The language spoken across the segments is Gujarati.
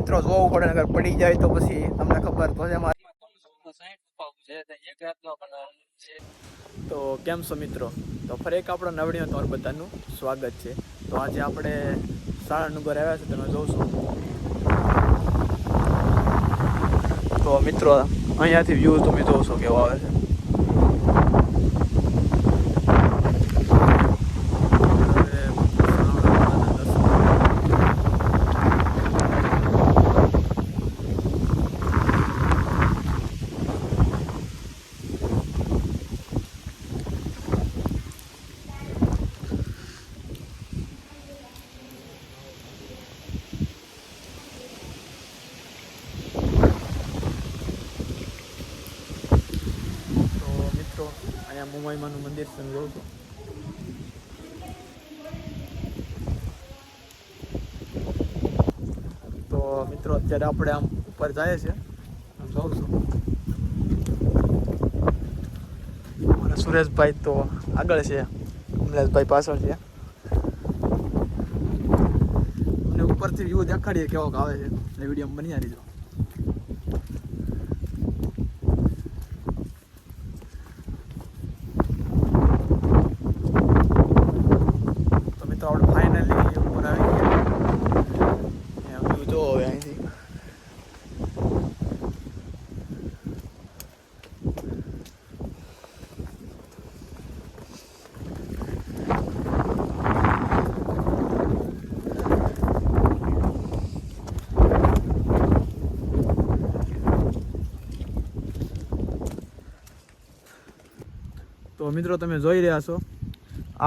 મિત્રો જોવું પડે, અગર પડી જાય તો પછી તમને ખબર તો છે. તો કેમ છો મિત્રો? તો ફરી એક આપણો નવડીમાં તમારું બધાનું સ્વાગત છે. તો આજે આપણે સાળંગનગર આવ્યા છે, તમે જોશો. તો મિત્રો અહીંયાથી વ્યૂ તમે જોશો કેવો આવે છે. અહીંયા મુંબઈમાંનું મંદિર તમે જોઉં છું. તો મિત્રો અત્યારે આપણે આમ ઉપર જાય છે, જોઉં છું. અને સુરેશભાઈ તો આગળ છે, કમલેશભાઈ પાછળ છે. અને ઉપરથી વ્યૂ દેખાડીએ કેવો આવે છે, એટલે વિડીયો બની રહીજો. તો મિત્રો તમે જોઈ રહ્યા છો,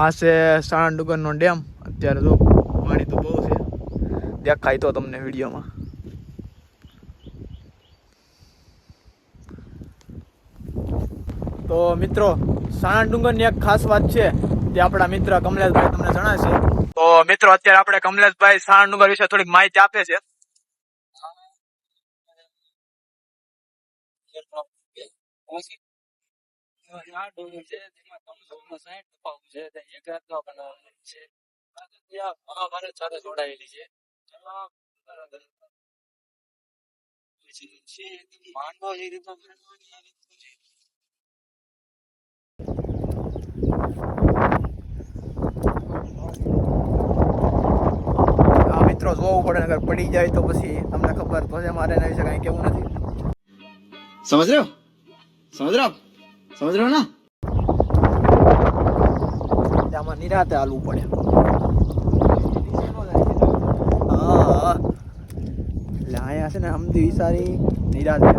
આ છે સાળંગનગરનો ડેમ. અત્યારે જો પાણી તો બહુ છે, દેખાય તો તમને વિડીયોમાં. તો મિત્રો સાળંગનગરની એક ખાસ વાત છે, તે આપણા મિત્ર કમલેશભાઈ તમને જણાવશે. તો મિત્રો અત્યારે આપણે કમલેશભાઈ સાળંગનગર વિશે થોડીક માહિતી આપે છે. આ ડોંગર છે જેમાં 360 પગ છે, તે એક રાતનો બનાવેલી છે. ત્યાં મહાભારત સાથે જોડાયેલી છે. માંડવો જે રીતનો મિત્રો જોવું પડે, અગર પડી જાય તો પછી તમને ખબર તો છે. મારે એના વિશે કઈ કેવું નથી. समझ रहे हो समझ रहे हो समझ रहे हो ना? આમાં નિરાતે હાલવું પડે. હા એટલે અહીંયા છે ને સમજી વિચારી નિરાતે.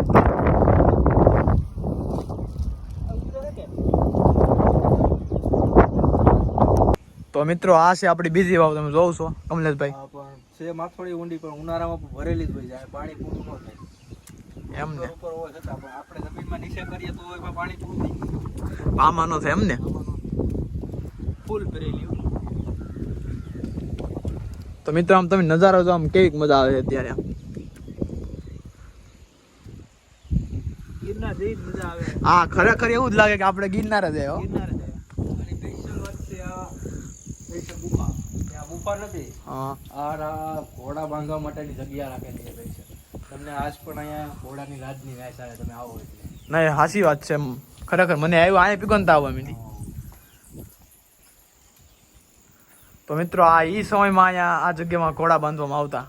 તો મિત્રો આ છે આપણી બીજી વાવ, તમે જોવ છો કમલેશભાઈ. છે માથોડી ઊંડી, પણ ઉનાળામાં ભરેલી જ હોય જાય, પાણી પૂરું ન થાય. એમ ને ઉપર હોય છતાં પણ આપણે જમીનમાં નીચે કરીએ તો એમાં પાણી પૂરું થઈ આમાં નો થાય એમ ને. ફૂલ ભરેલી. તો મિત્રો આમ તમે નજારો જો, આમ કેવી મજા આવે છે અત્યારે. આમ ગિરનાર જેવી મજા આવે. હા ખરેખર એવું જ લાગે કે આપણે ગિરનાર જ આવ્યો. ગિરનાર છે અને સ્પેશિયલ વાત છે આ સ્પેશિયલ ગુફા. ત્યાં ગુફા નથી, હા આ ઘોડા બાંધવા માટેની જગ્યા રાખેલી છે સ્પેશિયલ. તમને આજ પણ અહીંયા ઘોડાની રાજની રાહ આવે, તમે આવો એટલે. નહીં હાચી વાત છે, ખરેખર મને આવ્યું અહીંયા પીગનતા આવવા મીની. તો મિત્રો આ ઈ સમયમાં અહીંયા આ જગ્યામાં ઘોડા બાંધવામાં આવતા.